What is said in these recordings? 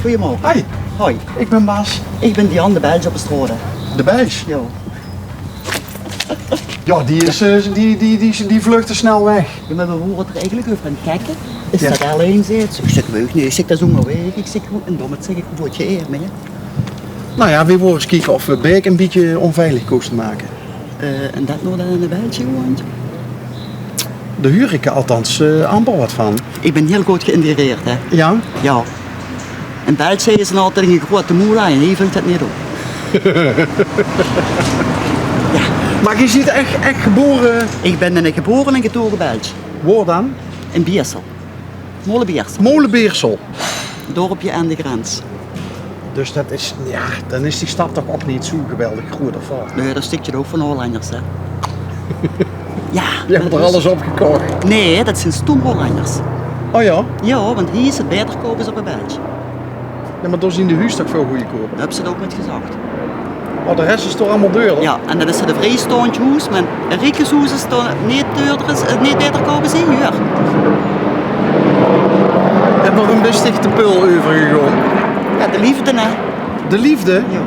Goedemorgen. Hoi, Hoi. ik ben Bas. Ik ben Diane de Belg op de Strode. De Bijs. Ja. Ja, die vluchtte snel weg. Ja, maar we horen er eigenlijk over een gekke. Is Ja. dat alleen zit? Ik zeg, weet niet. Ik zeg, dat is ook maar weg. Ik zeg, en dom, het zeg ik, word je eer mee. Nou ja, we willen eens kijken of we Beek een beetje onveilig kosten maken. En dat nog dan in de België woont? Daar huur ik althans amper wat van. Ik ben heel goed geïntegreerd, hè. Ja? Ja. In België is er altijd een grote moela en hier vult het niet op. Maar je ziet echt geboren... Ik ben een geboren en getogen Belg. Waar dan? In Biersel. Molen Biersel. Molenbeersel. Dorpje aan de grens. Dus dat is, ja, dan is die stad toch ook niet zo geweldig groot of wat? Nee, dat stukje ook van Hollanders, hè. Ja. Je hebt er dus- alles op gekocht. Nee, dat zijn stoomhollanders. Oh ja? Ja, want hier is het beter kopen als op een België. Ja, maar daar zien de huis toch veel goedkoper. Dat hebben ze het ook met gezegd. Oh, de rest is toch allemaal duurder? Ja, en dat is de vrijstaand huis, maar een Riekeshuis is toch niet duurder, niet beter kopen als hier. En nog een bestichte pul overgegaan. Ja, de liefde, hè. De liefde? Ja.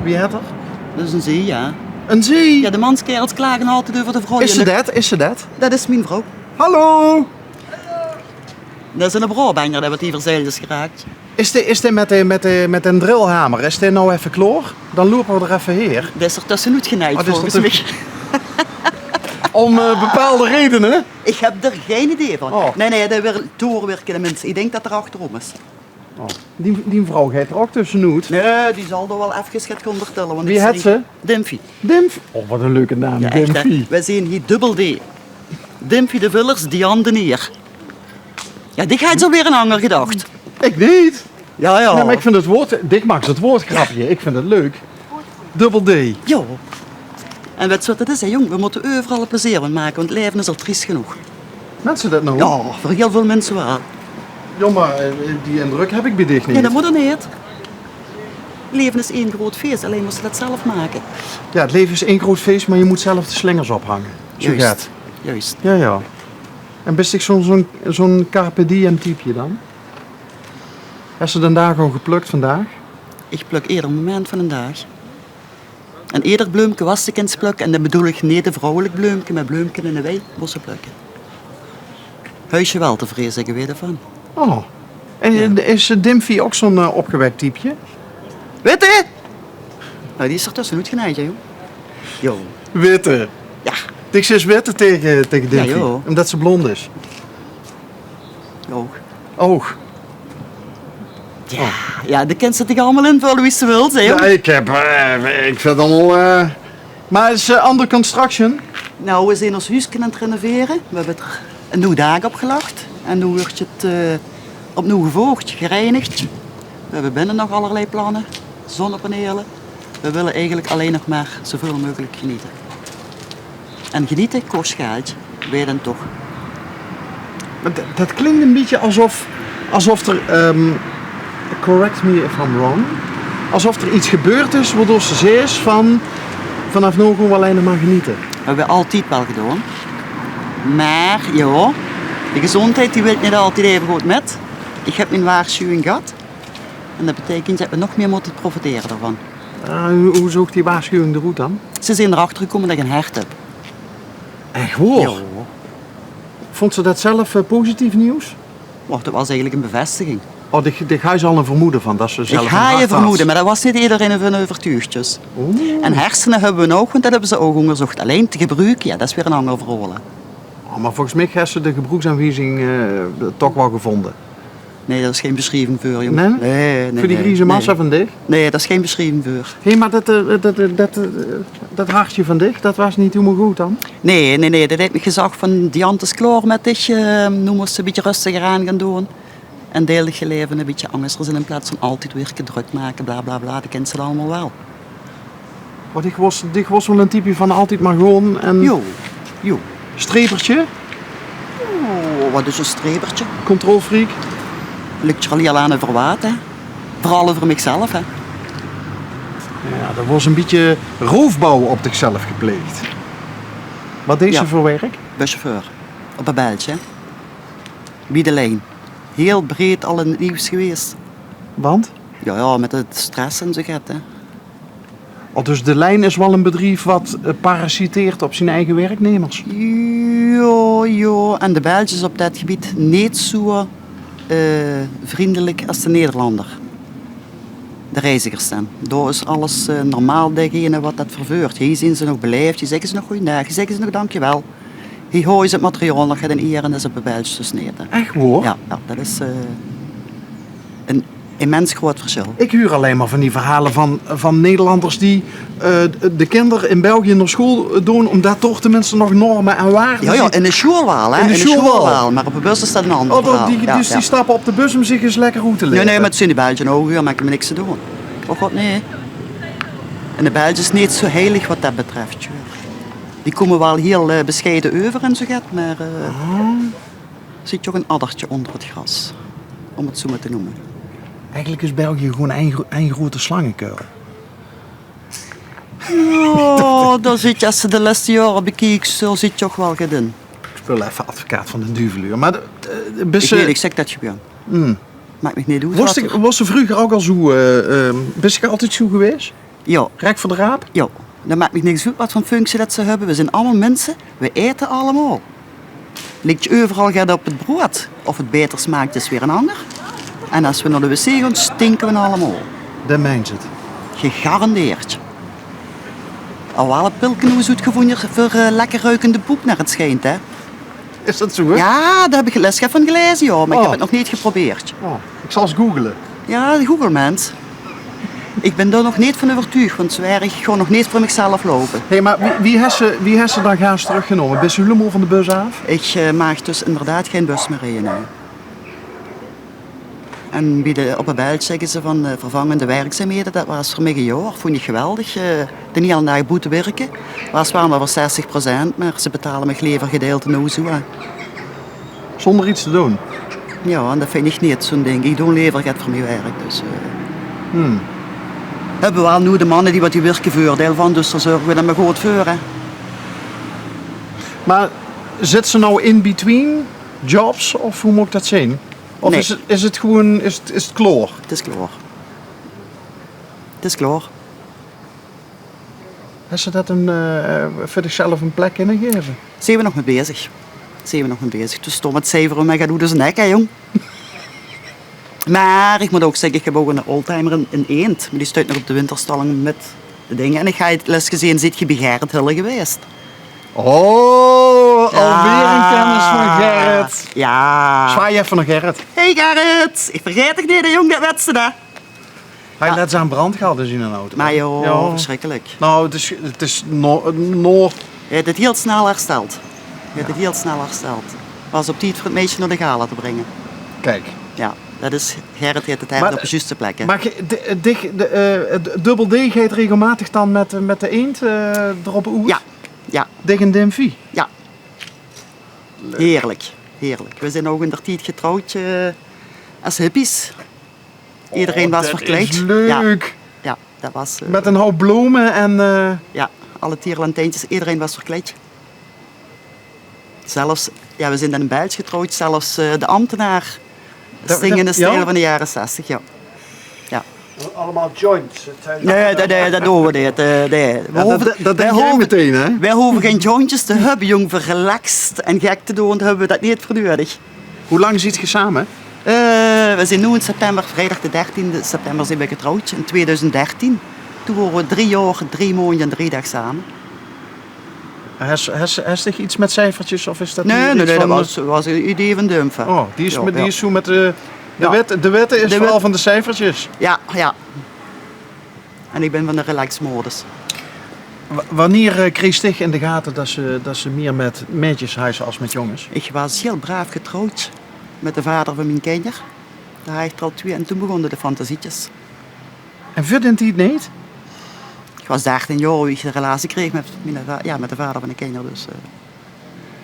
Wie had er? Dat is een zee, ja. Een zee? Ja, de manskerels klagen altijd over de vrouw. Is ze dat? Is ze dat? Dat is mijn vrouw. Hallo! Dat is een broobanger dat wat die verzeild is geraakt. Is dit met een drillhamer? Is dit nou even kloor? Dan lopen we er even heen. Dat is er tussenuit genaaid, Oh, dat is volgens er mij. Om bepaalde redenen? Ik heb er geen idee van. Oh. Nee, dat weer doorwerken de mensen. Ik denk dat er achterom is. Oh. Die vrouw gaat er ook tussenuit. Nee, die zal er wel even gaan vertellen. Want Wie ik had zeg- ze? Dimfie. Dimf. Oh, wat een leuke naam. Ja, echt, hè. Dimfie. Wij zien hier dubbel D. Dimfie de Vullers, Diane de Nier. Ja, die gaat zo weer een hanger gedacht. Ik niet. Ja, ja. Nee, maar ik vind het woord... Dick maakt het woordgrapje. Ik vind het leuk. Dubbel D. Ja. En weet je wat het is, hè, jong? We moeten overal een plezier van maken, want het leven is al triest genoeg. Mensen dat nou? Ja, voor heel veel mensen wel. Ja, maar die indruk heb ik bij dich niet. Ja, dat moet er niet. Leven is één groot feest, alleen moest je dat zelf maken. Ja, het leven is één groot feest, maar je moet zelf de slingers ophangen. Zo Juist. gaat. Juist. Ja, ja. En best ik zo'n carpe diem typeje dan? Heb ze dan daar gewoon geplukt vandaag? Ik pluk ieder moment van een dag. En ieder bloemke was ik in het plukken. En dan bedoel ik niet een vrouwelijk bloemke, maar bloemke in de wei moesten plukken. Huisje wel te vrezen, ik weet ervan. Oh. En is Dimfie ook zo'n opgewekt typeje? Weet je? Nou, die is er tussenuit genaaid, hè, joh. Jo. Witte. Ja. Dick is witte tegen Dimfie. Ja, joh. Omdat ze blond is. Jo. Oog. Ja. Ja, de kent ze toch allemaal invullen wie ze wil, hè, joh. Ja, ik vind het allemaal... Maar is under construction? Nou, we zijn ons huis aan het renoveren. We hebben er een nieuw dak opgelagt. En nu wordt het opnieuw gevoegd, gereinigd. We hebben binnen nog allerlei plannen. Zonnepanelen. We willen eigenlijk alleen nog maar zoveel mogelijk genieten. En genieten kost geld. Weet je dan toch. Maar dat klinkt een beetje alsof er... correct me if I'm wrong. Alsof er iets gebeurd is waardoor ze zees van... Vanaf nu gewoon alleen nog maar genieten. Dat hebben we altijd wel gedaan. Maar ja, de gezondheid die wil niet altijd even goed met. Ik heb mijn waarschuwing gehad. En dat betekent dat we nog meer moeten profiteren daarvan. Hoe zoekt die waarschuwing eruit dan? Ze zijn erachter gekomen dat ik een hert heb. Echt hoor? Vond ze dat zelf positief nieuws? Maar dat was eigenlijk een bevestiging. Oh, daar ga je al een vermoeden van dat ze zelf Ik een ga je hart had. vermoeden, maar dat was niet iedereen van overtuigdjes. En hersenen hebben we ook, want dat hebben ze ook onderzocht. Alleen te gebruiken, ja, dat is weer een ander verhaal. Oh, maar volgens mij heeft ze de gebroeksaanwijzing toch wel gevonden. Nee, dat is geen beschrijving voor, jongen. Nee? Nee, Voor die grieze massa van dich? Nee, dat is geen beschrijving voor. Hé, maar dat hartje van dich, dat was niet helemaal goed dan? Nee, dat heeft me gezegd van Diane is klaar met dich. Nu moest ze een beetje rustiger aan gaan doen. En deel je leven een beetje anders zijn in plaats van altijd weer druk maken, bla bla bla. Dat kent ze allemaal wel. Want ik was wel een type van altijd maar gewoon en... Jo. Strepertje, Oh, wat is een strebertje? controlfreak. Lukt je al heel aan over wat, hè? Vooral over mijzelf, hè? Ja, er was een beetje roofbouw op zichzelf gepleegd. Wat deed ze Ja. voor werk? Buschauffeur. Op een Beltje, hè? Wie de lijn. Heel breed al in het nieuws geweest. Want? Ja, met het stress en zo gaat, hè. Oh, dus de lijn is wel een bedrijf wat parasiteert op zijn eigen werknemers. Ja, en de Belgen op dat gebied niet zo vriendelijk als de Nederlander. De reizigers dan. Daar is alles normaal, degene wat dat verveurt. Hier zien ze nog beleefd, hier zeggen ze nog goeiedag, hier zeggen ze nog dankjewel. Hier hoor je het materiaal nog in eer en dat is op de Belgische sneden. Echt hoor? Ja, dat is een immens groot verschil. Ik huur alleen maar van die verhalen van Nederlanders die de kinderen in België naar school doen, omdat toch tenminste nog normen en waarden Ja, zitten. in de schoolwaal, hè. In de schoolwaal. Maar op de bus is dat een ander Oh, verhaal. die stappen op de bus om zich eens lekker goed te leren. Nee, maar het zijn de Belgen ook, daar maak ik me niks te doen. Oh god, nee. En de Belgen is niet zo heilig wat dat betreft. Joh. Die komen wel heel bescheiden over en zo gaat, maar zit je ook een addertje onder het gras. Om het zo maar te noemen. Eigenlijk is België gewoon een grote slangenkuil. Oh, daar zit je, als ze de laatste jaren bekijkt, zo zit je ook wel goed in. Ik speel even advocaat van de duiveluur. Maar Ik zeg dat gewoon. Maakt me niet uit. was ze vroeger ook al zo... ben je altijd zo geweest? Ja. Rijk voor de raap? Ja, dat maakt me niks uit wat voor functie dat ze hebben. We zijn allemaal mensen, we eten allemaal. Ligt je overal gaat op het brood. Of het beter smaakt is weer een ander. En als we naar de wc gaan, stinken we allemaal. Dat meent het. Gegarandeerd. Al wel een pilken hoe zoet gevonden voor lekker ruikende poep naar het schijnt, hè? Is dat zo, hè? Ja, daar heb ik les van gelezen, ja, maar ik heb het nog niet geprobeerd. Oh, ik zal eens googlen. Ja, de Google mens. Ik ben daar nog niet van overtuigd, want zo erg gewoon nog niet voor mezelf lopen. Hé, maar wie heeft ze dan gaas teruggenomen? Ben je helemaal van de bus af? Ik mag dus inderdaad geen bus meer rijden nu. En op een belt zeggen ze van vervangende werkzaamheden, dat was voor mij een jaar. Vond ik geweldig. De hele dag boete werken. Was wel maar voor 60%, maar ze betalen me levergedeelte nou zo. Hè. Zonder iets te doen? Ja, en dat vind ik niet zo'n ding. Ik doe levergeld voor mijn werk. Dus, hebben we wel nu de mannen die wat die werken voordeel van, dus daar zorgen we dan maar goed voor. Hè. Maar zit ze nou in between jobs of hoe moet ik dat zien? Of Nee. is het gewoon, is het kloor? Het is klaar. Het is klaar. Heeft ze dat voor zichzelf een plek ingegeven? Zijn we nog mee bezig. Dus stom het cijfer om mij gaat doen, dus nek, hè, jong. Maar ik moet ook zeggen, ik heb ook een oldtimer in eend. Maar die stuit nog op de winterstalling met de dingen. En ik ga het les gezien, zit je bij Gerrit Hille geweest. Oh, alweer een kennis van Gerrit. Ja. Zwaai even naar Gerrit. Hey Gerrit, ik vergeet het niet, hè, jong, dat wedstrijd. Hè. Hij had net zijn brand gehad dus in een auto. Maar joh, Ja. verschrikkelijk. Nou, het is no. Je hebt het heel snel hersteld. Was op tijd voor het meisje naar de gala te brengen. Kijk. Ja, dat is Gerrit heeft het Maar- echt op de juiste plek. Hè. Maar Dubbel D gaat regelmatig dan met de eend erop oer? Ja, Tegen Dimfie? ja. Heerlijk. We zijn ook in de tijd getrouwd als hippies. Iedereen was verkleed. Dat is leuk. Ja, dat was... Met een hoop bloemen en... Ja, alle tierlantijntjes, iedereen was verkleed. Zelfs, ja, we zijn dan in België getrouwd, zelfs de ambtenaar zingen in de stijl ja? van de jaren 60, ja. Allemaal joints. Nee, dat doen we niet. Nee. Dat denk jij meteen, hè? Wij hoeven geen jointjes te hebben, jong, voor relaxed en gek te doen, dan hebben we dat niet voor nodig. Hoe lang zit je samen? We zijn nu in september, vrijdag de 13e september zijn we getrouwd, in 2013. Toen waren we 3 jaar, 3 maanden en 3 dagen samen. Heeft er iets met cijfertjes of is dat Nee, iets van... dat was een idee van Dumpfer. Oh, die is zo met de... Ja. De wet is De vooral wet- van de cijfertjes. Ja. En ik ben van de relax-modus. Wanneer kreeg je in de gaten dat ze meer met meisjes huizen als met jongens? Ik was heel braaf getrouwd met de vader van mijn kinderen. Daar had ik er al 2 en toen begonnen de fantasietjes. En verdient hij het niet? Ik was 13 jaar toen ik een relatie kreeg met de vader van de kinderen. Dus,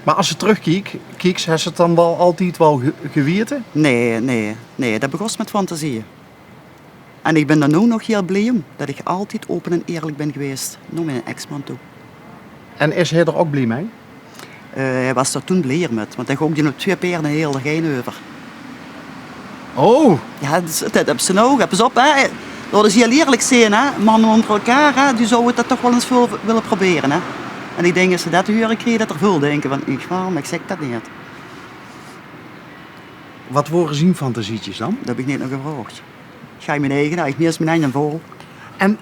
Maar als je terugkijkt, heeft ze het dan wel altijd wel geweten? nee, dat begon met fantasieën. En ik ben dan nu nog heel blij om dat ik altijd open en eerlijk ben geweest naar mijn ex-man toe. En is hij er ook blij mee? Hij was er toen blijer met, want hij ging die nog 2 peren heel de gein over. Oh, Ja, dat hebben ze nou. Heb eens op, hè. Dat is heel eerlijk zijn, hè. Mannen onder elkaar, hè. Die zouden dat toch wel eens veel willen proberen, hè. En ik denk, als ze dat te horen krijgen, dat er veel denken van, maar ik zeg dat niet. wat worden zien fantasietjes dan? Dat heb ik niet nog gevraagd. Ga je mijn eigen, ik meest mijn eigen vol. En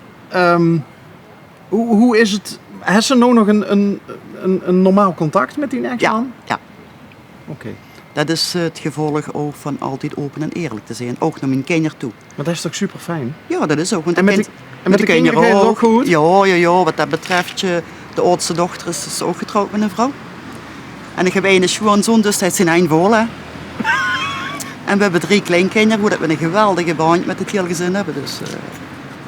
hoe is het? Heeft ze nou nog een normaal contact met die ex-man? Ja. Oké. Dat is het gevolg ook van altijd open en eerlijk te zijn. Ook naar mijn kinderen toe. Maar dat is toch super fijn? Ja, dat is ook. Want En met de kinderen gaat het ook goed? Ja, wat dat betreft, de oudste dochter is ook getrouwd met een vrouw. En ik heb een schoonzoon, dus hij is zijn eigen vol, hè. En we hebben 3 kleinkinderen, hoe dat we een geweldige band met het hele gezin hebben. Dus,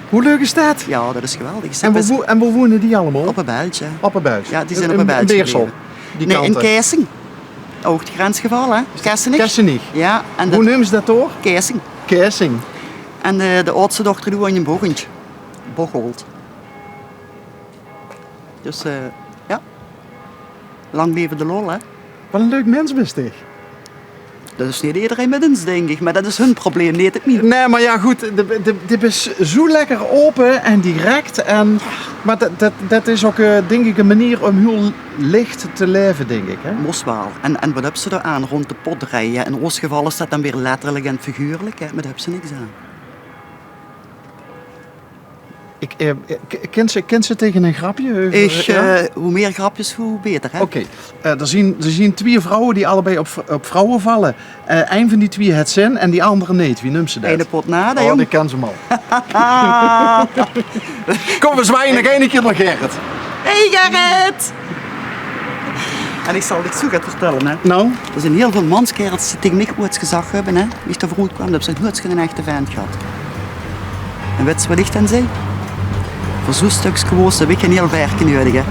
Hoe leuk is dat? ja, dat is geweldig. En waar wonen die allemaal? Op een buitje. Op een buis? Ja, die zijn op een buitje Beersel? gebleven. Die Nee, in kanten? Keesing. Ook het grensgeval, hè. Kessenich. Kessenich. Ja, en Hoe noemen ze dat door? Keesing. Kersing. En de oudste dochter die woont in Bochentje. Bocholt. Dus ja. Lang leven de lol, hè. Wat een leuk mens best je. Dat is niet iedereen met ons, denk ik. Maar dat is hun probleem, weet ik niet. Nee, maar ja goed, dit is zo lekker open en direct. Maar dat is ook denk ik een manier om heel licht te leven, denk ik. Hè? Moest wel. En wat hebben ze er aan rond de pot rijden? In ons geval is dat dan weer letterlijk en figuurlijk, hè. Maar daar hebben ze niks aan. Kent ze tegen een grapje? Ja? Hoe meer grapjes, hoe beter, hè. Oké, er zien 2 vrouwen die allebei op vrouwen vallen. Een van die 2 het zin en die andere niet. Wie noemt ze dat? Eén pot na, Oh, jong. die kan ze al. Kom, we zwaaien nog één keer naar Gerrit. Hey Gerrit! En ik zal dit zo gaan vertellen, hè. Nou? Er zijn heel veel manskerels die tegen mij ooit gezegd hebben, hè. Wie is er vroeg kwam, dat hebben ze nooit geen echte vent gehad. En weet je wat ik dan zei? Voor zo'n stuk gewoon heb ik geen heel werk nodig, hè.